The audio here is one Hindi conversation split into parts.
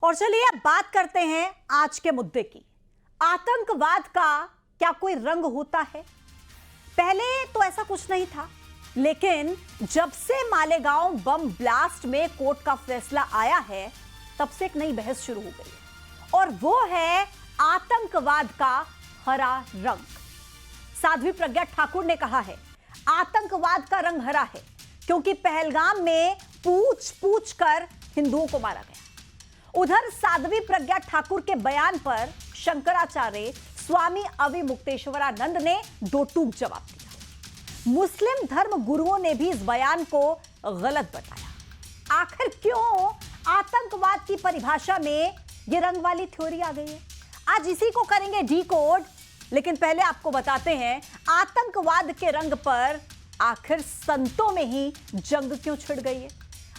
और चलिए अब बात करते हैं आज के मुद्दे की। आतंकवाद का क्या कोई रंग होता है? पहले तो ऐसा कुछ नहीं था, लेकिन जब से मालेगांव बम ब्लास्ट में कोर्ट का फैसला आया है, तब से एक नई बहस शुरू हो गई है और वो है आतंकवाद का हरा रंग। साध्वी प्रज्ञा ठाकुर ने कहा है आतंकवाद का रंग हरा है क्योंकि पहलगाम में पूछ पूछ कर हिंदुओं को मारा गया। उधर साध्वी प्रज्ञा ठाकुर के बयान पर शंकराचार्य स्वामी अविमुक्तेश्वरानंद ने दो टूक जवाब दिया। मुस्लिम धर्म गुरुओं ने भी इस बयान को गलत बताया। आखिर क्यों आतंकवाद की परिभाषा में ये रंग वाली थ्योरी आ गई है? आज इसी को करेंगे डीकोड, लेकिन पहले आपको बताते हैं आतंकवाद के रंग पर आखिर संतों में ही जंग क्यों छिड़ गई है।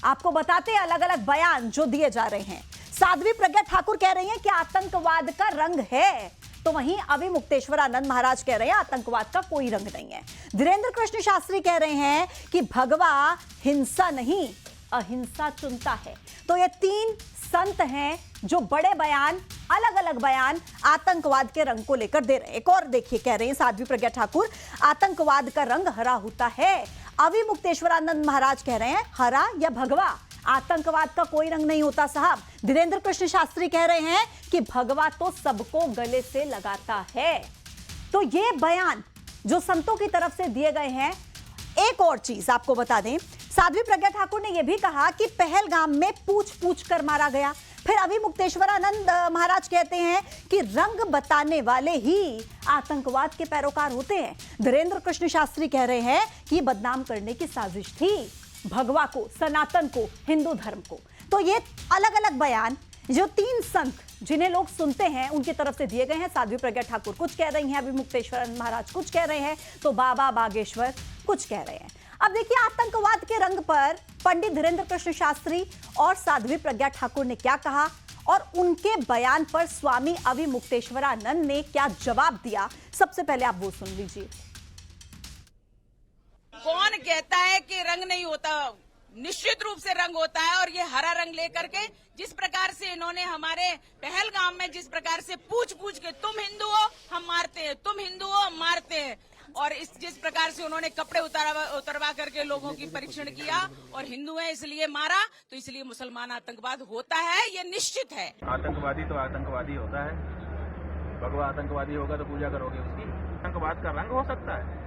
आपको बताते हैं अलग अलग बयान जो दिए जा रहे हैं। साध्वी प्रज्ञा ठाकुर कह रही हैं कि आतंकवाद का रंग है, तो वहीं अविमुक्तेश्वरानंद महाराज कह रहे हैं आतंकवाद का कोई रंग नहीं है। धीरेन्द्र कृष्ण शास्त्री कह रहे हैं कि भगवा हिंसा नहीं अहिंसा चुनता है। तो ये तीन संत हैं जो बड़े बयान, अलग अलग बयान आतंकवाद के रंग को लेकर दे रहे हैं। एक और देखिए, कह रहे हैं साध्वी प्रज्ञा ठाकुर आतंकवाद का रंग हरा होता है। अविमुक्तेश्वरानंद महाराज कह रहे हैं हरा या भगवा, आतंकवाद का कोई रंग नहीं होता साहब। धीरेन्द्र कृष्ण शास्त्री कह रहे हैं कि भगवा तो सबको गले से लगाता है। तो ये बयान जो संतों की तरफ से दिए गए हैं। एक और चीज आपको बता दें, साध्वी प्रज्ञा ठाकुर ने यह भी कहा कि पहलगाम में पूछ पूछ कर मारा गया। फिर अविमुक्तेश्वरानंद महाराज कहते हैं कि रंग बताने वाले ही आतंकवाद के पैरोकार होते हैं। धीरेन्द्र कृष्ण शास्त्री कह रहे हैं कि बदनाम करने की साजिश थी भगवा को, सनातन को, हिंदू धर्म को। तो ये अलग अलग बयान जो तीन संत जिन्हें लोग सुनते हैं उनकी तरफ से दिए गए हैं। साध्वी प्रज्ञा ठाकुर कुछ कह रही हैं, अविमुक्तेश्वरानंद महाराज कुछ कह रहे हैं, तो बाबा बागेश्वर कुछ कह रहे हैं। अब देखिए आतंकवाद के रंग पर पंडित धीरेन्द्र कृष्ण शास्त्री और साध्वी प्रज्ञा ठाकुर ने क्या कहा और उनके बयान पर स्वामी अविमुक्तेश्वरानंद ने क्या जवाब दिया। सबसे पहले आप वो सुन लीजिए। कौन कहता है कि रंग नहीं होता? निश्चित रूप से रंग होता है। और ये हरा रंग लेकर के जिस प्रकार से इन्होंने हमारे पहलगाम में जिस प्रकार से पूछ पूछ के तुम हिंदू हो हम मारते हैं, तुम हिंदू हो हम मारते हैं, और जिस प्रकार से उन्होंने कपड़े उतरवा करके लोगों की परीक्षण किया और हिंदू है इसलिए मारा, तो इसलिए मुसलमान आतंकवाद होता है, ये निश्चित है। आतंकवादी तो आतंकवादी होता है। भगवा आतंकवादी होगा तो पूजा करोगे उसकी। आतंकवाद का रंग हो सकता है,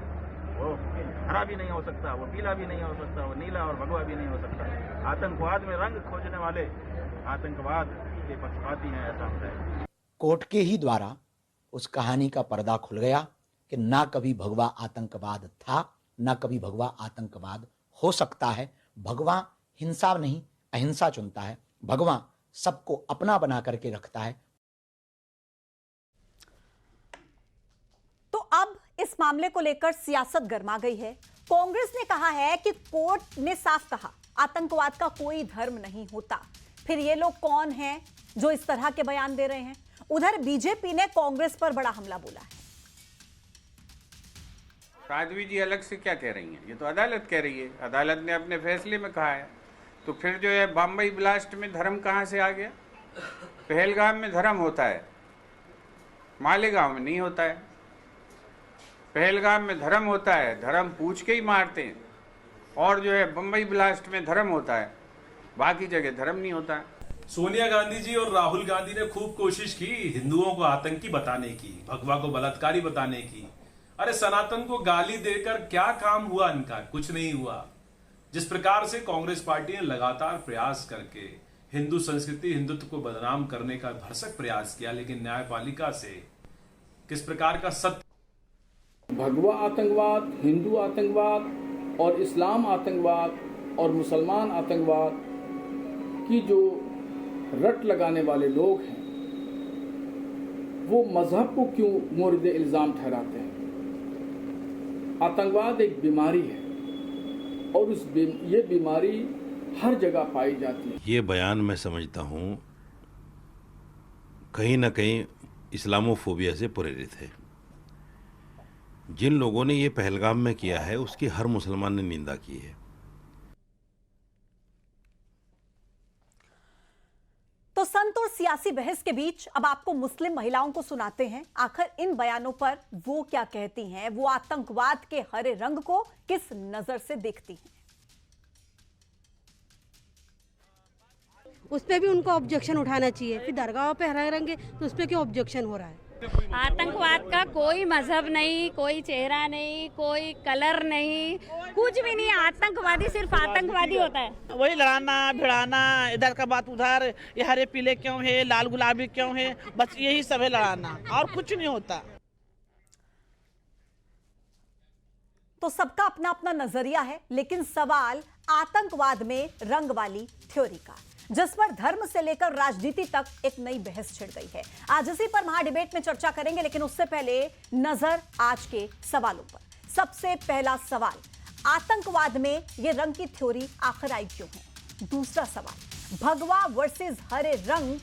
वो हरा भी नहीं हो सकता, वो पीला भी नहीं हो सकता, वो नीला और भगवा भी नहीं हो सकता। आतंकवाद में रंग खोजने वाले आतंकवाद के पक्षपाती हैं, ऐसा होता है। कोर्ट के ही द्वारा उस कहानी का पर्दा खुल गया कि ना कभी भगवा आतंकवाद था, ना कभी भगवा आतंकवाद हो सकता है। भगवा हिंसा नहीं अहिंसा चुनता है। भगवा सबको अपना बना करके रखता है। तो अब इस मामले को लेकर सियासत गर्मा गई है। कांग्रेस ने कहा है कि कोर्ट ने साफ कहा आतंकवाद का कोई धर्म नहीं होता। फिर ये लोग कौन हैं जो इस तरह के बयान दे रहे हैं? उधर बीजेपी ने कांग्रेस पर बड़ा हमला बोला है। साध्वी जी अलग से क्या कह रही हैं? ये तो अदालत कह रही है, अदालत ने अपने फैसले में कहा है। तो फिर जो है बम्बई ब्लास्ट में धर्म कहाँ से आ गया? पहलगाम में धर्म होता है, मालेगांव में नहीं होता है। पहलगाम में धर्म होता है, धर्म पूछ के ही मारते हैं, और जो है बम्बई ब्लास्ट में धर्म होता है, बाकी जगह धर्म नहीं होता है। सोनिया गांधी जी और राहुल गांधी ने खूब कोशिश की हिंदुओं को आतंकी बताने की, भगवा को बलात्कारी बताने की। अरे सनातन को गाली देकर क्या काम हुआ इनका? कुछ नहीं हुआ। जिस प्रकार से कांग्रेस पार्टी ने लगातार प्रयास करके हिंदू संस्कृति, हिंदुत्व को बदनाम करने का भरसक प्रयास किया, लेकिन न्यायपालिका से किस प्रकार का सत्य। भगवा आतंकवाद, हिंदू आतंकवाद और इस्लाम आतंकवाद और मुसलमान आतंकवाद की जो रट लगाने वाले लोग हैं वो मजहब को क्यों मोर्द इल्जाम ठहराते हैं? आतंकवाद एक बीमारी है और ये बीमारी हर जगह पाई जाती है। ये बयान मैं समझता हूँ कहीं ना कहीं इस्लामोफोबिया से प्रेरित है। जिन लोगों ने ये पहलगाम में किया है उसकी हर मुसलमान ने निंदा की है। तो संतों जोरदार सियासी बहस के बीच अब आपको मुस्लिम महिलाओं को सुनाते हैं आखिर इन बयानों पर वो क्या कहती हैं, वो आतंकवाद के हरे रंग को किस नजर से देखती हैं। उस पे भी उनको ऑब्जेक्शन उठाना चाहिए। फिर दरगाहों पे हरा रंग है तो उस पे क्यों ऑब्जेक्शन हो रहा है? आतंकवाद का कोई मजहब नहीं, कोई चेहरा नहीं, कोई कलर नहीं, कुछ भी नहीं। आतंकवादी सिर्फ आतंकवादी होता है। वही लड़ाना भिड़ाना, इधर का बात उधर, ये हरे पीले क्यों है, लाल गुलाबी क्यों है, बस यही सब है लड़ाना, और कुछ नहीं होता। तो सबका अपना अपना नजरिया है, लेकिन सवाल आतंकवाद में रंग वाली थ्योरी का, जिस पर धर्म से लेकर राजनीति तक एक नई बहस छिड़ गई है। आज इसी पर महाडिबेट में चर्चा करेंगे, लेकिन उससे पहले नजर आज के सवालों पर। सबसे पहला सवाल, आतंकवाद में ये रंग की थ्योरी आखिर आई क्यों है? दूसरा सवाल, भगवा वर्सेस हरे रंग,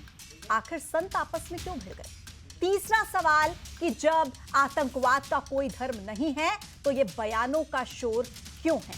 आखिर संत आपस में क्यों भिड़ गए? तीसरा सवाल कि जब आतंकवाद का कोई धर्म नहीं है तो ये बयानों का शोर क्यों है?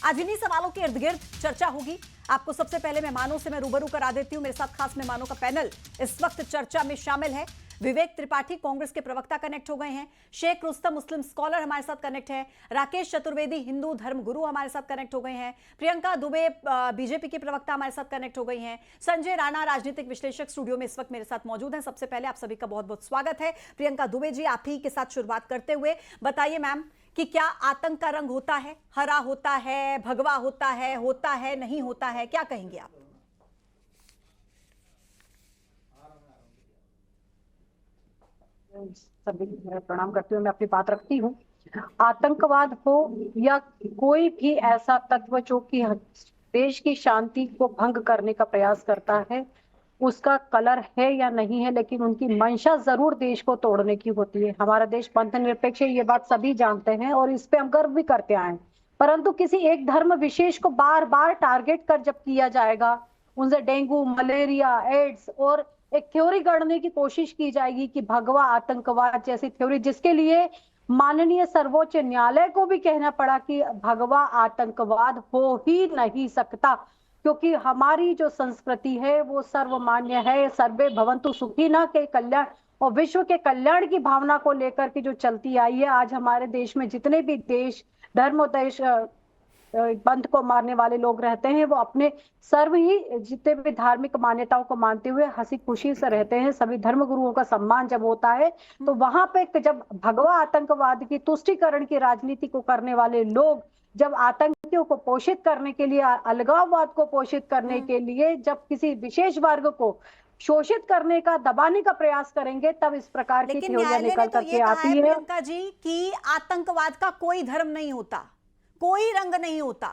आज इन्हीं सवालों के इर्द गिर्द चर्चा होगी। आपको सबसे पहले मेहमानों से मैं रूबरू करा देती हूं। मेरे साथ खास मेहमानों का पैनल इस वक्त चर्चा में शामिल है। विवेक त्रिपाठी कांग्रेस के प्रवक्ता कनेक्ट हो गए हैं, शेख रुस्तम मुस्लिम स्कॉलर हमारे साथ कनेक्ट है, राकेश चतुर्वेदी हिंदू धर्म गुरु हमारे साथ कनेक्ट हो गए हैं, प्रियंका दुबे बीजेपी की प्रवक्ता हमारे साथ कनेक्ट हो गई हैं, संजय राणा राजनीतिक विश्लेषक स्टूडियो में इस वक्त मेरे साथ मौजूद हैं। सबसे पहले आप सभी का बहुत बहुत स्वागत है। प्रियंका दुबे जी, आप ही के साथ शुरुआत करते हुए बताइए मैम कि क्या आतंक का रंग होता है, हरा होता है, भगवा होता है नहीं होता है, क्या कहेंगे आप? सभी प्रणाम करती हूँ, मैं अपनी बात रखती हूँ। आतंकवाद हो या कोई भी ऐसा तत्व जो कि देश की शांति को भंग करने का प्रयास करता है, उसका कलर है या नहीं है, लेकिन उनकी मंशा जरूर देश को तोड़ने की होती है। हमारा देश पंथ निरपेक्ष है, ये बात सभी जानते हैं और इस पे हम गर्व भी करते आए हैं। परंतु किसी एक धर्म विशेष को बार बार टारगेट कर जब किया जाएगा, उनसे डेंगू, मलेरिया, एड्स और एक थ्योरी गढ़ने की कोशिश की जाएगी कि भगवा आतंकवाद जैसी थ्योरी, जिसके लिए माननीय सर्वोच्च न्यायालय को भी कहना पड़ा कि भगवा आतंकवाद हो ही नहीं सकता, क्योंकि हमारी जो संस्कृति है वो सर्वमान्य है। सर्वे भवन्तु सुखिनः के कल्याण और विश्व के कल्याण की भावना को लेकर के जो चलती आई है। आज हमारे देश में जितने भी देश धर्म और देश पंथ को मारने वाले लोग रहते हैं, वो अपने सर्व ही जितने भी धार्मिक मान्यताओं को मानते हुए हंसी खुशी से रहते हैं। सभी धर्म गुरुओं का सम्मान जब होता है, तो वहां पे जब भगवा आतंकवाद की तुष्टीकरण की राजनीति को करने वाले लोग जब आतंकियों को पोषित करने के लिए, अलगाववाद को पोषित करने के लिए, जब किसी विशेष वर्ग को शोषित करने का, दबाने का प्रयास करेंगे, तब इस प्रकार की थ्योरियां निकल करके आती है। प्रियंका जी कि आतंकवाद का कोई धर्म नहीं होता, कोई रंग नहीं होता,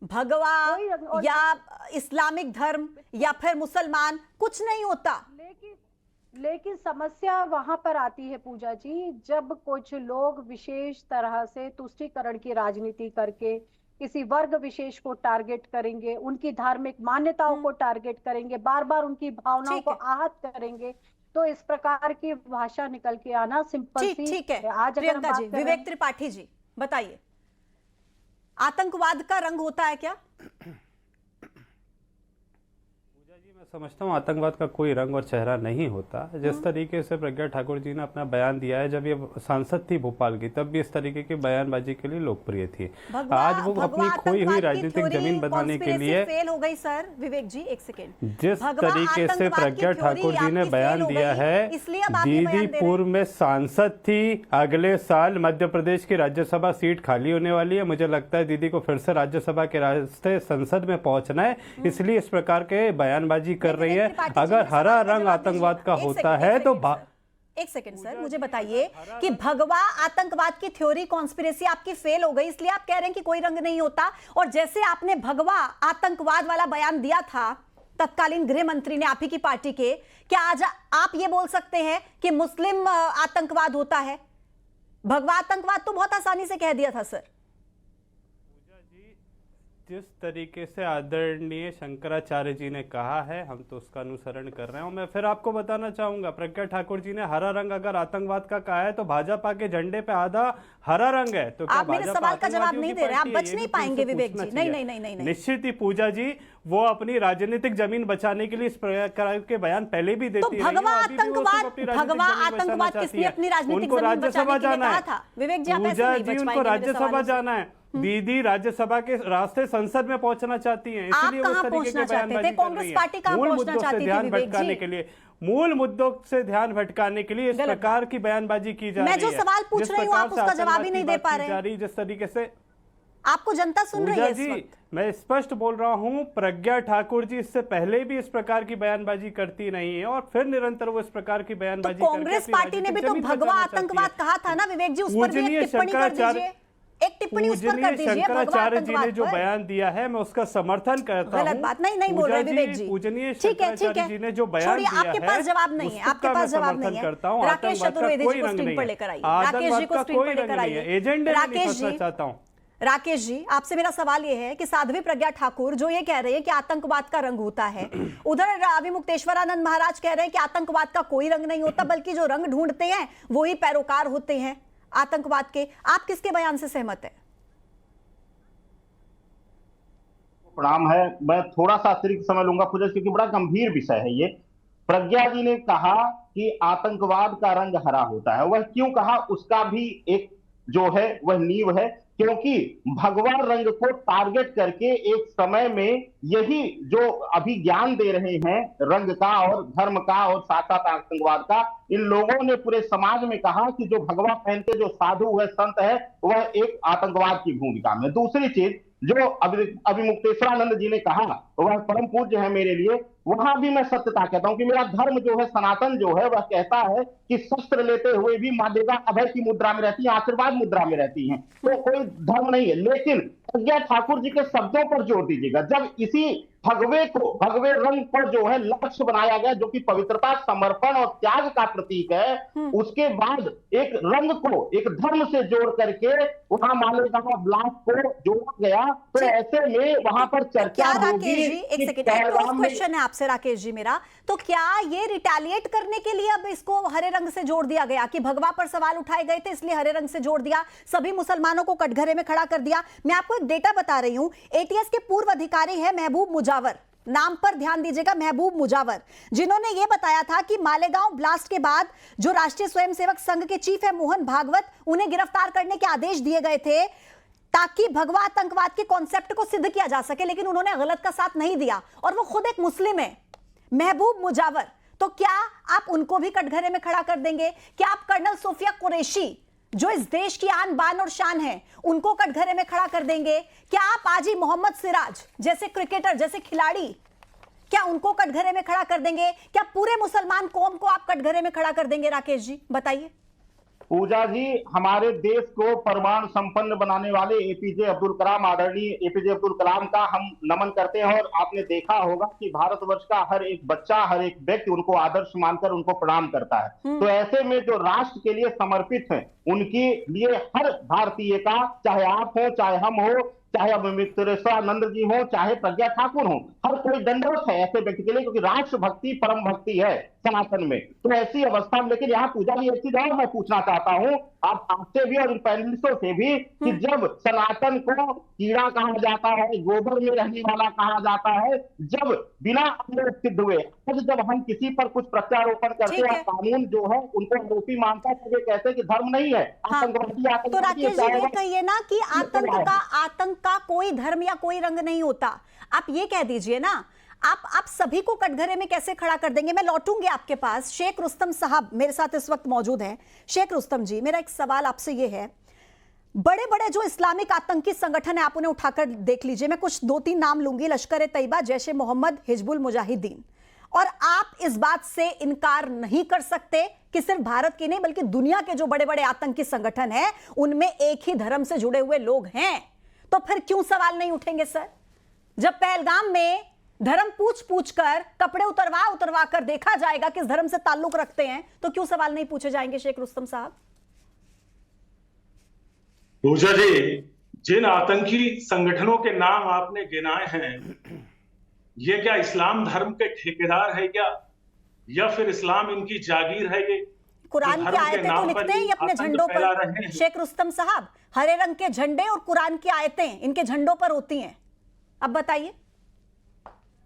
भगवा या इस्लामिक धर्म या फिर मुसलमान, कुछ नहीं होता। लेकिन समस्या वहां पर आती है पूजा जी, जब कुछ लोग विशेष तरह से तुष्टीकरण की राजनीति करके किसी वर्ग विशेष को टारगेट करेंगे, उनकी धार्मिक मान्यताओं को टारगेट करेंगे, बार बार उनकी भावनाओं को आहत करेंगे, तो इस प्रकार की भाषा निकल के आना सिंपल सी ठीक है। आज प्रियंका जी, विवेक त्रिपाठी जी बताइए, आतंकवाद का रंग होता है क्या? समझता हूँ आतंकवाद का कोई रंग और चेहरा नहीं होता। जिस तरीके से प्रज्ञा ठाकुर जी ने अपना बयान दिया है, जब ये सांसद थी भोपाल की, तब भी इस तरीके की बयानबाजी के लिए लोकप्रिय थी। आज वो अपनी खोई हुई राजनीतिक जमीन बनाने के लिए फेल हो गई। सर विवेक जी एक सेकेंड, जिस तरीके से प्रज्ञा ठाकुर जी ने बयान दिया है, दीदीपुर में सांसद थी, अगले साल मध्य प्रदेश की राज्यसभा सीट खाली होने वाली है। मुझे लगता है दीदी को फिर से राज्यसभा के रास्ते संसद में पहुंचना है, इसलिए इस प्रकार के बयानबाजी कर रही है। अगर हरा रंग आतंकवाद का होता है तो एक सेकंड सर, मुझे बताइए कि भगवा आतंकवाद की थ्योरी कॉन्स्पिरेसी आपकी फेल हो गई, इसलिए आप कह रहे हैं कि कोई रंग नहीं होता। और जैसे आपने भगवा आतंकवाद वाला बयान दिया था तत्कालीन गृह मंत्री ने, आप ही की पार्टी के, क्या आज आप ये बोल सकते हैं कि मुस्लिम आतंकवाद होता है? भगवा आतंकवाद तो बहुत आसानी से कह दिया था सर। जिस तरीके से आदरणीय शंकराचार्य जी ने कहा है हम तो उसका अनुसरण कर रहे हैं। और मैं फिर आपको बताना चाहूंगा, प्रज्ञा ठाकुर जी ने हरा रंग अगर आतंकवाद का कहा है तो भाजपा के झंडे पे आधा हरा रंग है, तो क्या आप मेरे सवाल का जवाब नहीं दे रहे, आप बच नहीं पाएंगे विवेक जी। नहीं नहीं नहीं नहीं निश्चित ही पूजा जी वो अपनी राजनीतिक जमीन बचाने के लिए इस प्रकार के बयान पहले भी देती रही है। भगवा आतंकवाद किसने अपनी राजनीतिक जमीन बचाने के लिए कहा था? विवेक जी आप ऐसे नहीं बच पाएंगे। उनको राज्यसभा जाना है, दीदी राज्यसभा के रास्ते संसद में पहुंचना चाहती हैं, इसलिए वो तरीके के बयानबाजी कर रही है। मूल मुद्दों से ध्यान भटकाने के लिए, मूल मुद्दों से ध्यान भटकाने के लिए इस प्रकार की बयानबाजी की जा रही है। मैं जो सवाल पूछ रही हूँ आप उसका जवाब ही नहीं दे पा रहे हैं। जिस तरीके से आपको जनता सुन रही है जी, मैं स्पष्ट बोल रहा हूं, प्रज्ञा ठाकुर जी इससे पहले भी इस प्रकार की बयानबाजी करती नहीं है और फिर निरंतर वो इस प्रकार की बयानबाजी तो कांग्रेस पार्टी ने भी तो भगवा आतंकवाद कहा था ना विवेक जी, उस पर भी एक टिप्पणी कर दीजिए, एक टिप्पणी उस पर कर दीजिए। शंकराचार्य जी ने जो बयान दिया है मैं उसका समर्थन करता हूं। गलत बात नहीं बोल रहे विवेक जी। पूजनीय शंकराचार्य जी ने जो बयान दिया है, आपके पास जवाब नहीं है, आपके पास जवाब नहीं है। राकेश चतुर्वेदी जी को स्क्रीन पर लेकर आइए, राकेश जी को स्क्रीन पर लेकर आइए। एजेंडे में नहीं फंसना चाहता हूं। राकेश जी आपसे मेरा सवाल यह है कि साध्वी प्रज्ञा ठाकुर जो ये कह रहे हैं कि आतंकवाद का रंग होता है, उधर अभिमुक्तेश्वरानंद महाराज कह रहे हैं कि आतंकवाद का कोई रंग नहीं होता, बल्कि जो रंग ढूंढते हैं वो ही पैरोकार होते हैं आतंकवाद के। आप किसके बयान से सहमत है? प्रणाम है, मैं थोड़ा सा अतिरिक्त समय लूंगा पूजा, क्योंकि बड़ा गंभीर विषय है ये। प्रज्ञा जी ने कहा कि आतंकवाद का रंग हरा होता है, वह क्यों कहा उसका भी एक जो है वह नींव है, क्योंकि भगवा रंग को टारगेट करके एक समय में यही जो अभी ज्ञान दे रहे हैं रंग का और धर्म का और साथ साथ आतंकवाद का, इन लोगों ने पूरे समाज में कहा कि जो भगवा पहन के जो साधु है संत है वह एक आतंकवाद की भूमिका में। दूसरी चीज जो अभिमुक्तेश्वरानंद जी ने कहा वह परम पूज्य है मेरे लिए, वहां भी मैं सत्यता कहता हूं कि मेरा धर्म जो है सनातन जो है वह कहता है कि शस्त्र लेते हुए भी मां दुर्गा अभय की मुद्रा में रहती है, आशीर्वाद मुद्रा में रहती हैं, तो कोई धर्म नहीं है। लेकिन प्रज्ञा ठाकुर जी के शब्दों पर जोर दीजिएगा, जब इसी भगवे रंग पर जो है लक्ष्य बनाया गया जो कि पवित्रता, समर्पण और त्याग का प्रतीक है, उसके बाद एक रंग को एक धर्म से जोड़ करके वहां मालेगांव ब्लास्ट को जोड़ा गया, तो ऐसे में वहां पर चर्चा होगी। एक सेकंड, क्वेश्चन है आपसे राकेश जी मेरा, तो क्या ये रिटेलिएट करने के लिए अब इसको हरे रंग से जोड़ दिया गया कि भगवा पर सवाल उठाए गए थे इसलिए हरे रंग से जोड़ दिया, सभी मुसलमानों को कटघरे में खड़ा कर दिया? मैं आपको एक डेटा बता रही हूं, एटीएस के पूर्व अधिकारी है महबूब मुजावर, नाम पर ध्यान दीजिएगा, महबूब मुजावर, जिन्होंने यह बताया था कि मालेगांव ब्लास्ट के बाद जो राष्ट्रीय स्वयंसेवक संघ के चीफ है मोहन भागवत, उन्हें गिरफ्तार करने के आदेश दिए गए थे ताकि भगवा आतंकवाद के कॉन्सेप्ट को सिद्ध किया जा सके, लेकिन उन्होंने गलत का साथ नहीं दिया और वो खुद एक मुस्लिम है, महबूब मुजावर। तो क्या आप उनको भी कटघरे में खड़ा कर देंगे? क्या आप कर्नल सोफिया कुरैशी जो इस देश की आन बान और शान है उनको कटघरे में खड़ा कर देंगे? क्या आप आजी मोहम्मद सिराज जैसे क्रिकेटर, जैसे खिलाड़ी, क्या उनको कटघरे में खड़ा कर देंगे? क्या पूरे मुसलमान कौम को आप कटघरे में खड़ा कर देंगे? राकेश जी बताइए। पूजा जी, हमारे देश को परमाणु संपन्न बनाने वाले एपीजे अब्दुल कलाम, आदरणीय एपीजे अब्दुल कलाम का हम नमन करते हैं और आपने देखा होगा कि भारतवर्ष का हर एक बच्चा, हर एक व्यक्ति उनको आदर्श मानकर उनको प्रणाम करता है। तो ऐसे में जो राष्ट्र के लिए समर्पित हैं उनके लिए हर भारतीय का, चाहे आप हो, चाहे हम हो, चाहे अभिमुक्तेश्वरानंद जी हो, चाहे प्रज्ञा ठाकुर हो, हर कोई दंडवत है ऐसे व्यक्ति के लिए, क्योंकि राष्ट्र भक्ति परम भक्ति है सनातन में। तो ऐसी अवस्था में, लेकिन यहाँ पूजा भी एक चीज और मैं पूछना चाहता हूँ आपसे भी और इन पैनलिस्टों से भी, कि जब सनातन को कीड़ा कहा जाता है, गोबर में रहने वाला कहा जाता है, जब बिना आरोप सिद्ध हुए जब हम किसी पर कुछ प्रत्यारोपण करते हैं, कानून जो है उनको आरोपी मानता है, तो वे कहते हैं कि धर्म नहीं है, आतंकवादी। तो राकेश जी ये कहिए ना कि आतंक का कोई धर्म या कोई रंग नहीं होता, आप ये कह दीजिए ना, आप सभी को कटघरे में कैसे खड़ा कर देंगे? मैं लौटूंगी आपके पास। शेख रुस्तम साहब मेरे साथ इस वक्त मौजूद हैं। शेख रुस्तम जी, मेरा एक सवाल आपसे ये है, बड़े बड़े जो इस्लामिक आतंकी संगठन है आप उन्हें उठाकर देख लीजिए, मैं कुछ 2-3 नाम लूंगी, लश्कर ए तैयबा, जैश ए मोहम्मद, हिजबुल मुजाहिदीन, और आप इस बात से इनकार नहीं कर सकते कि सिर्फ भारत की नहीं बल्कि दुनिया के जो बड़े बड़े आतंकी संगठन हैं उनमें एक ही धर्म से जुड़े हुए लोग हैं। तो फिर क्यों सवाल नहीं उठेंगे सर? जब पहलगाम में धर्म पूछ कर, कपड़े उतरवा कर देखा जाएगा किस धर्म से ताल्लुक रखते हैं, तो क्यों सवाल नहीं पूछे जाएंगे? शेख रुस्तम साहब। पूजा जी, जिन आतंकी संगठनों के नाम आपने गिनाए हैं, ये क्या इस्लाम धर्म के ठेकेदार है क्या, या फिर इस्लाम इनकी जागीर है? ये कुरान की आयतें तो लिखते हैं ये अपने झंडों पर शेख रुस्तम साहब, हरे रंग के झंडे और कुरान की आयतें इनके झंडों पर होती हैं। अब बताइए।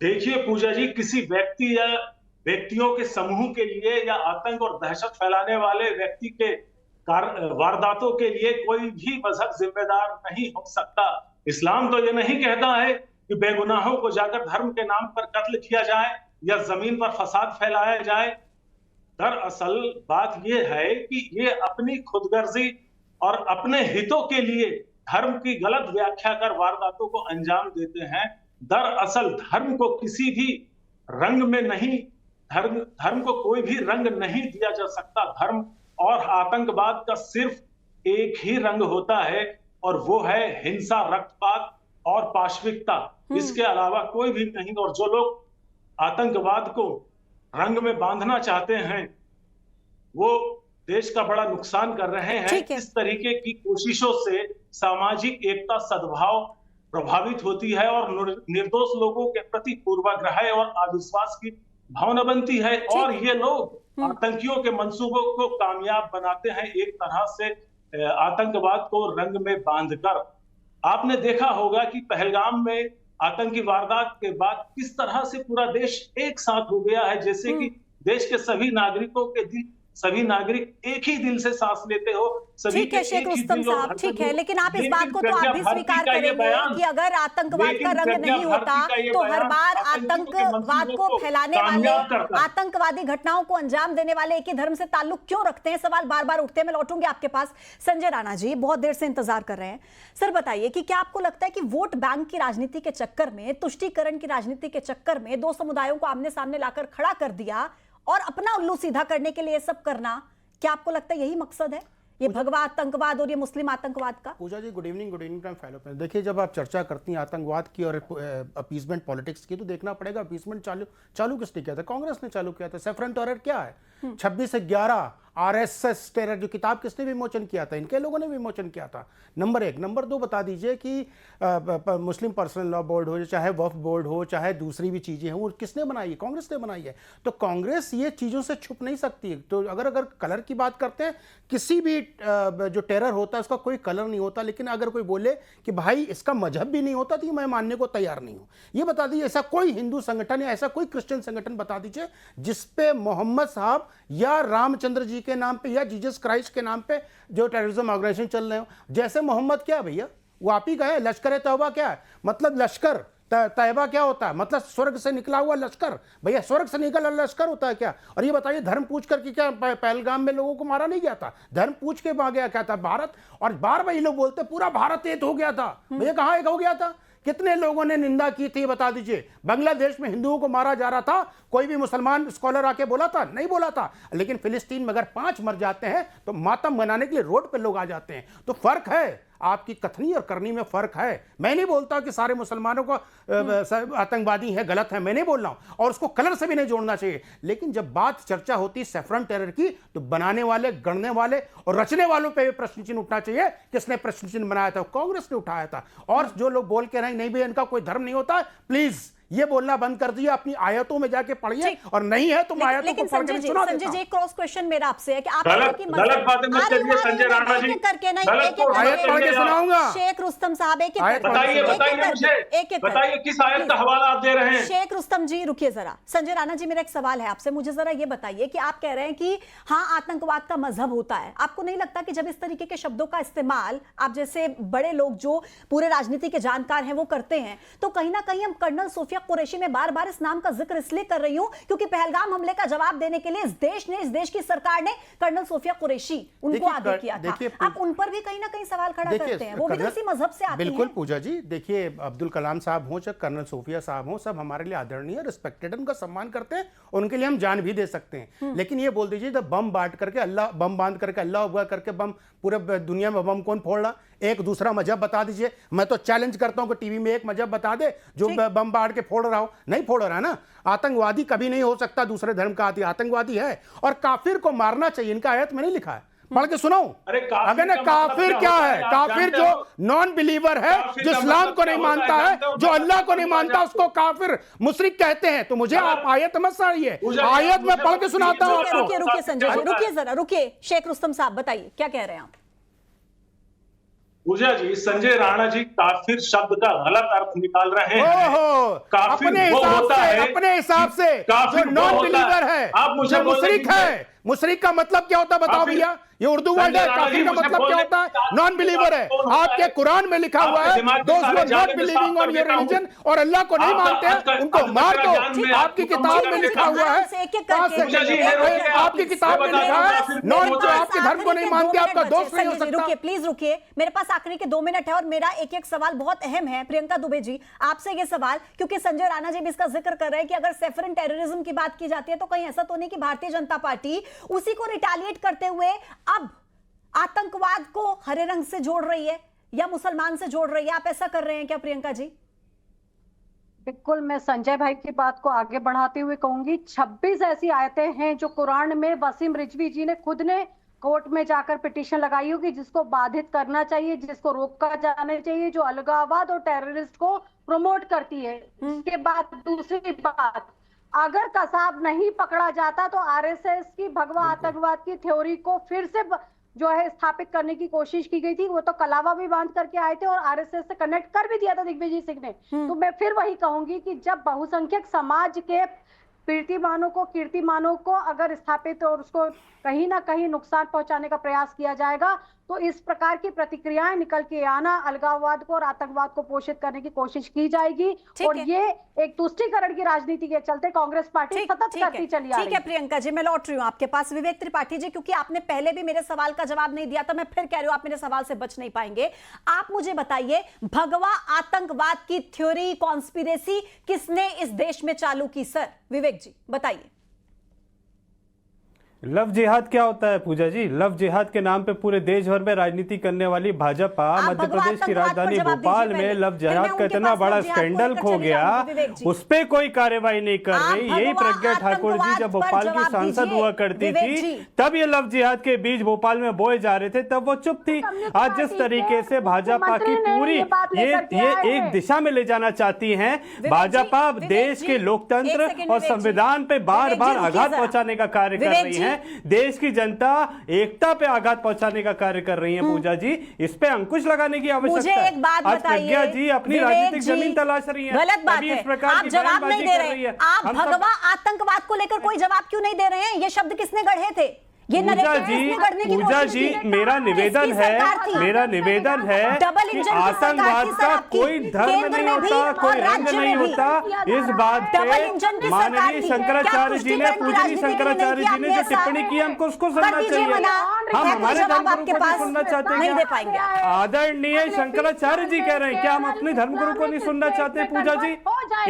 देखिए पूजा जी, किसी व्यक्ति या व्यक्तियों के समूह के लिए या आतंक और दहशत फैलाने वाले व्यक्ति के वारदातों के लिए कोई भी मजहब जिम्मेदार नहीं हो सकता। इस्लाम तो ये नहीं कहता है कि बेगुनाहों को जाकर धर्म के नाम पर कत्ल किया जाए या जमीन पर फसाद फैलाया जाए। दरअसल बात यह है कि ये अपनी खुदगर्जी और अपने हितों के लिए धर्म की गलत व्याख्या कर वारदातों को अंजाम देते हैं। दरअसल धर्म को किसी भी रंग में नहीं, धर्म को कोई भी रंग नहीं दिया जा सकता। धर्म और आतंकवाद का सिर्फ एक ही रंग होता है और वो है हिंसा, रक्तपात और पाशविकता। इसके अलावा कोई भी नहीं। और जो लोग आतंकवाद को रंग में बांधना चाहते हैं वो देश का बड़ा नुकसान कर रहे हैं। इस तरीके की कोशिशों से सामाजिक एकता, सद्भाव प्रभावित होती है और निर्दोष लोगों के प्रति पूर्वाग्रह और अविश्वास की भावना बनती है और ये लोग आतंकियों के मंसूबों को कामयाब बनाते हैं एक तरह से आतंकवाद को रंग में बांधकर। आपने देखा होगा कि पहलगाम में आतंकी वारदात के बाद किस तरह से पूरा देश एक साथ हो गया है, जैसे कि देश के सभी नागरिकों के दिल, सभी नागरिक एक ही दिल से सांस लेते हो। ठीक है शेख रुस्तम साहब, ठीक है, लेकिन आप इस बात को तो आप भी स्वीकार करेंगे कि अगर आतंकवाद का रंग नहीं होता तो हर बार आतंकवाद को फैलाने वाले, आतंकवादी घटनाओं को अंजाम देने वाले एक ही धर्म से ताल्लुक क्यों रखते हैं? सवाल बार बार उठते हैं। मैं लौटूंगी आपके पास। संजय राणा जी बहुत देर से इंतजार कर रहे हैं। सर बताइए कि क्या आपको लगता है कि वोट बैंक की राजनीति के चक्कर में, तुष्टीकरण की राजनीति के चक्कर में दो समुदायों को आमने सामने लाकर खड़ा कर दिया और अपना उल्लू सीधा करने के लिए सब करना, क्या आपको लगता है यही मकसद है ये भगवा आतंकवाद और ये मुस्लिम आतंकवाद का? पूजा जी गुड इवनिंग टाइम फैलो पे। देखिए जब आप चर्चा करती हैं आतंकवाद की और अपीसमेंट पॉलिटिक्स की तो देखना पड़ेगा अपीसमेंट चालू किसने किया था? कांग्रेस ने चालू किया था। सेफ्रन टेरर क्या है? 26 से 11 आरएसएस टेरर जो किताब किसने विमोचन किया था? इनके लोगों ने विमोचन किया था। नंबर 1। नंबर 2 बता दीजिए कि मुस्लिम पर्सनल लॉ बोर्ड हो, चाहे वक्फ बोर्ड हो, चाहे दूसरी भी चीजें हैं, वो किसने बनाई है? कांग्रेस ने बनाई है। तो कांग्रेस ये चीजों से छुप नहीं सकती है। तो अगर कलर की बात करते हैं, किसी भी जो टेरर होता है उसका कोई कलर नहीं होता, लेकिन अगर कोई बोले कि भाई इसका मजहब भी नहीं होता तो मैं मानने को तैयार नहीं हूं। ये बता दीजिए ऐसा कोई हिंदू संगठन या ऐसा कोई क्रिश्चियन संगठन बता दीजिए जिसपे मोहम्मद साहब या रामचंद्र जी के नाम पे या जीसस क्राइस्ट के नाम पे जो टेररिज्म ऑर्गेनाइजेशन चल रहे हो। जैसे मोहम्मद क्या है भैया, वो आप ही का है। लश्कर तौबा क्या है? मतलब लश्कर तैयबा क्या होता है? मतलब स्वर्ग से निकला हुआ लश्कर। भैया स्वर्ग से निकला लश्कर होता है क्या? और ये बताइए धर्म पूछ कर कि क्या पहलगाम में लोगों को मारा नहीं गया था? धर्म पूछ के आ गया क्या था? भारत। और बार बार ये लोग बोलते पूरा भारत एक हो गया था। भैया कहाँ एक हो गया था? कितने लोगों ने निंदा की थी बता दीजिए? बांग्लादेश में हिंदुओं को मारा जा रहा था, कोई भी मुसलमान स्कॉलर आके बोला था? नहीं बोला था। लेकिन फिलिस्तीन में अगर 5 मर जाते हैं तो मातम मनाने के लिए रोड पे लोग आ जाते हैं। तो फर्क है, आपकी कथनी और करनी में फर्क है। मैं नहीं बोलता कि सारे मुसलमानों को आतंकवादी है, गलत है, मैं नहीं बोल रहा हूं, और उसको कलर से भी नहीं जोड़ना चाहिए। लेकिन जब बात चर्चा होती है सेफ्रन टेरर की तो बनाने वाले, गढ़ने वाले और रचने वालों पे प्रश्न चिन्ह उठना चाहिए। किसने प्रश्न चिन्ह बनाया था? कांग्रेस ने उठाया था। और जो लोग बोल के रहे नहीं भाई इनका कोई धर्म नहीं होता, प्लीज ये बोलना बंद कर दिया। अपनी आयतों में जाके पढ़िए, और नहीं है तो आयतों को पढ़ के सुना देता हूं। संजय जी क्रॉस क्वेश्चन मेरा आपसे है कि आप गलत बातें मत करिए संजय राणा जी। करके नहीं आयत पढ़ के सुनाऊंगा। शेख रुस्तम साहब एक बताइए मुझे, बताइए किस आयत का हवाला आप दे रहे हैं? शेख रुस्तम जी रुकिए जरा। संजय राणा जी मेरा एक सवाल है आपसे, मुझे जरा ये बताइए कि आप कह रहे हैं कि हाँ आतंकवाद का मजहब होता है, आपको नहीं लगता कि जब इस तरीके के शब्दों का इस्तेमाल आप जैसे बड़े लोग जो पूरे राजनीति के जानकार हैं वो करते हैं, तो कहीं ना कहीं हम कर्नल सोफिया कुरैशी में बार बार इस नाम का जिक्र इसलिए कर रही हूं क्योंकि पहलगाम हमले का जवाब देने के लिए इस देश ने, इस देश की सरकार ने कर्नल सोफिया कुरैशी उनको आगे किया था। आप उन पर भी कहीं ना कहीं सवाल खड़ा करते हैं, वो भी तो इसी मजहब से आते हैं। बिल्कुल पूजा जी, देखिए अब्दुल कलाम साहब हो चाहे कर्नल सोफिया साहब हो, सब हमारे लिए आदरणीय, रिस्पेक्टेड, उनका सम्मान करते हैं, उनके लिए हम जान भी दे सकते हैं। लेकिन ये बोल दीजिए जब बम बांट करके अल्लाह, बम बांध करके अल्लाह अकबर करके बम पूरे दुनिया में बम कौन फोड़ रहा? एक दूसरा मजहब बता दीजिए। मैं तो चैलेंज करता हूं कि टीवी में एक मजहब बता दे जो बम बांट के फोड़ रहा हो। नहीं फोड़ रहा ना। आतंकवादी कभी नहीं हो सकता दूसरे धर्म का आतंकवादी है, और काफिर को मारना चाहिए, इनका आयत में नहीं लिखा है। पढ़ के सुनाऊं? अगर ना काफिर क्या है? काफिर जो नॉन बिलीवर है, जो इस्लाम को नहीं मानता है, जो अल्लाह को नहीं मानता, उसको काफिर मुशरिक कहते हैं। तो मुझे आप आयत मत साड़िए, आयत में पढ़ के सुनाता हूं आपको। रुकिए संजय जी, रुकिए जरा, रुकिए। शेख रुस्तम साहब बताइए क्या कह रहे हैं आप? पूजा जी, संजय राणा जी काफिर शब्द का गलत अर्थ निकाल रहे हैं। काफिर वो होता है अपने हिसाब से जो नॉन बिलीवर है, आप मुझे मुशरिक है। मुशरिक का मतलब क्या होता है बताओ भैया? ये उर्दू वर्ड है। काफिर का मतलब क्या होता है? नॉन बिलीवर है। आपके कुरान में लिखा हुआ है, दोस्त who are not believing on your religion, और अल्लाह को नहीं मानते हैं उनको मार दो। आपकी किताब में लिखा हुआ है, आपकी किताब में लिखा है, नॉन जो आपके धर्म को नहीं मानते आपका दोस्त नहीं हो सकता। रुकिए, प्लीज रुकिए, मेरे पास आखिरी के 2 मिनट है और मेरा एक एक सवाल बहुत अहम है। प्रियंका दुबे जी, आपसे ये सवाल, क्योंकि संजय राणा जी भी इसका जिक्र कर रहे हैं कि अगर सेफरन टेररिज्म की बात की जाती है तो कहीं ऐसा तो नहीं कि भारतीय जनता पार्टी उसी को रिटालिएट करते हुए अब आतंकवाद को हरे रंग से जोड़ रही है या मुसलमान से जोड़ रही है? आप ऐसा कर रहे हैं क्या प्रियंका जी? बिल्कुल, मैं संजय भाई की बात को आगे बढ़ाते हुए कहूंगी, 26 ऐसी आयतें हैं जो कुरान में वसीम रिजवी जी ने खुद ने कोर्ट में जाकर पिटीशन लगाई होगी, जिसको बाधित करना चाहिए, जिसको रोका जाना चाहिए, जो अलगाववाद और टेररिस्ट को प्रमोट करती है। इसके बाद दूसरी बात, अगर कसाब नहीं पकड़ा जाता तो आरएसएस की भगवा आतंकवाद की थ्योरी को फिर से जो है स्थापित करने की कोशिश की गई थी। वो तो कलावा भी बांध करके आए थे और आरएसएस से कनेक्ट कर भी दिया था दिग्विजय सिंह ने। तो मैं फिर वही कहूंगी कि जब बहुसंख्यक समाज के कीर्तिमानों को अगर स्थापित और उसको कहीं ना कहीं नुकसान पहुंचाने का प्रयास किया जाएगा तो इस प्रकार की प्रतिक्रियाएं निकल के आना, अलगाववाद को और आतंकवाद को पोषित करने की कोशिश की जाएगी। और ये एक तुष्टीकरण की राजनीति के चलते कांग्रेस पार्टी सतत करती चली आ रही है। ठीक है प्रियंका जी, मैं लौट रही हूँ आपके पास। विवेक त्रिपाठी जी, क्योंकि आपने पहले भी मेरे सवाल का जवाब नहीं दिया था, मैं फिर कह रही हूँ आप मेरे सवाल से बच नहीं पाएंगे। आप मुझे बताइए, भगवा आतंकवाद की थ्योरी, कॉन्स्पिरेसी किसने इस देश में चालू की? सर विवेक जी बताइए। लव जिहाद क्या होता है पूजा जी? लव जिहाद के नाम पे पूरे देश भर में राजनीति करने वाली भाजपा मध्य प्रदेश की राजधानी भोपाल में लव जिहाद का इतना बड़ा स्कैंडल खो गया, उस पर कोई कार्रवाई नहीं कर रही। यही प्रज्ञा ठाकुर जी जब भोपाल की सांसद हुआ करती थी तब ये लव जिहाद के बीज भोपाल में बोए जा रहे थे, तब वो चुप थी। आज जिस तरीके से भाजपा की पूरी ये एक दिशा में ले जाना चाहती है, भाजपा देश के लोकतंत्र और संविधान पे बार बार आघात पहुंचाने का कार्य कर रही है, देश की जनता एकता पे आघात पहुंचाने का कार्य कर रही है। पूजा जी, इस पे अंकुश लगाने की आवश्यकता है। मुझे एक बात बताइए, प्रज्ञा जी अपनी राजनीतिक जमीन तलाश रही है। गलत बात है, आप जवाब नहीं दे रहे हैं। आप भगवा आतंकवाद को लेकर कोई जवाब क्यों नहीं दे रहे हैं? ये शब्द किसने गढ़े थे? पूजा जी, मेरा निवेदन है कि आतंकवाद का कोई धर्म नहीं होता, कोई रंग नहीं होता। इस बात पे माननीय शंकराचार्य जी ने, पूजनीय शंकराचार्य जी ने जो टिप्पणी की, हमको उसको सुनना चाहिए। हम हमारे धर्मगुरु को नहीं सुनना चाहते? आदरणीय शंकराचार्य जी कह रहे हैं, क्या हम अपने धर्मगुरु को नहीं सुनना चाहते? पूजा जी,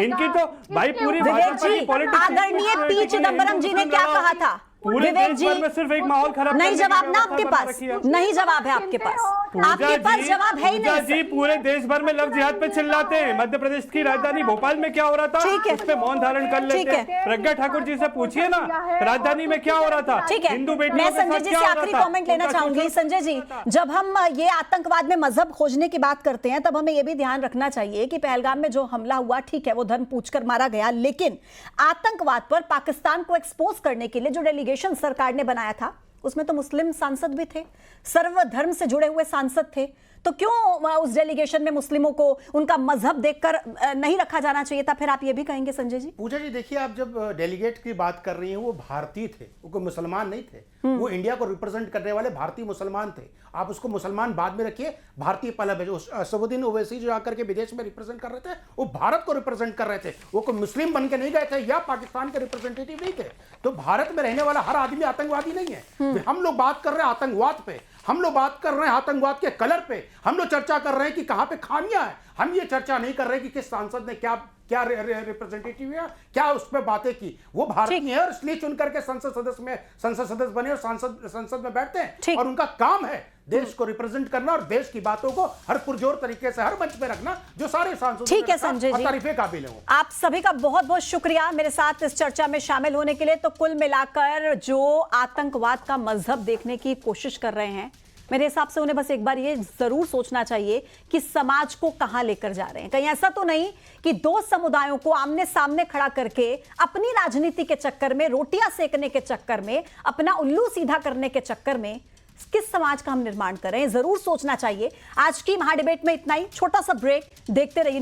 इनकी तो भाई पूरी भाजपा की पॉलिटिक्स। आदरणीय पी चिदम्बरम जी ने क्या कहा था? पूरे देश भर में सिर्फ एक माहौल खराब नहीं जवाब ना आपके पास, नहीं जवाब है आपके पास, आपके पास जवाब है ही नहीं। जी पूरे देश भर में लव जिहाद पे चिल्लाते हैं, मध्य प्रदेश की राजधानी भोपाल में क्या हो रहा था इस पे मौन धारण कर लेते हैं। प्रज्ञा ठाकुर जी से पूछिए ना, राजधानी में क्या हो रहा था। ठीक है, हिंदू बेटियों मैं संजय जी से आखिरी कमेंट लेना चाहूंगी। संजय जी, जब हम ये आतंकवाद में मजहब खोजने की बात करते हैं तब हमें यह भी ध्यान रखना चाहिए कि पहलगाम में जो हमला हुआ, ठीक है वो धर्म पूछकर मारा गया, लेकिन आतंकवाद पर पाकिस्तान को एक्सपोज करने के लिए जो डेलीगेशन सरकार ने बनाया था उसमें तो मुस्लिम सांसद भी थे, सर्वधर्म से जुड़े हुए सांसद थे। तो क्यों उस डेलीगेशन में मुस्लिमों को उनका मजहब देखकर नहीं रखा जाना चाहिए था? फिर आप ये भी कहेंगे संजय जी? पूजा जी देखिए, आप जब डेलीगेट की बात कर रही हैं, वो भारतीय थे, वो कोई मुसलमान नहीं थे। वो इंडिया को रिप्रेजेंट करने वाले भारतीय मुसलमान थे। आप उसको मुसलमान बाद में रखिए, भारतीय पहले भेजो। असदुद्दीन ओवैसी जो आकर के विदेश में रिप्रेजेंट कर रहे थे, वो भारत को रिप्रेजेंट कर रहे थे, वो कोई मुस्लिम बन के नहीं गए थे या पाकिस्तान के रिप्रेजेंटेटिव नहीं थे। तो भारत में रहने वाला हर आदमी आतंकवादी नहीं है। हम लोग बात कर रहे हैं आतंकवाद पे, हम लोग बात कर रहे हैं आतंकवाद के कलर पे, हम लोग चर्चा कर रहे हैं कि कहां पे खामियां हैं। हम ये चर्चा नहीं कर रहे कि किस सांसद ने क्या क्या रिप्रेजेंटेटिव है, क्या उस पर बातें की। वो भारतीय है और इसलिए चुन करके संसद सदस्य बने और संसद में बैठते हैं और उनका काम है देश को रिप्रेजेंट करना और देश की बातों को हर पुरजोर तरीके से हर मंच पे रखना, जो सारे सांसदों ठीक है संजय जी, तारीफे काबिल है। आप सभी का बहुत बहुत शुक्रिया मेरे साथ इस चर्चा में शामिल होने के लिए। तो कुल मिलाकर जो आतंकवाद का मजहब देखने की कोशिश कर रहे हैं, मेरे हिसाब से उन्हें बस एक बार ये जरूर सोचना चाहिए कि समाज को कहां लेकर जा रहे हैं। कहीं ऐसा तो नहीं कि दो समुदायों को आमने सामने खड़ा करके अपनी राजनीति के चक्कर में, रोटियां सेकने के चक्कर में, अपना उल्लू सीधा करने के चक्कर में किस समाज का हम निर्माण कर रहे हैं, जरूर सोचना चाहिए। आज की महाडिबेट में इतना ही, छोटा सा ब्रेक, देखते रहिए।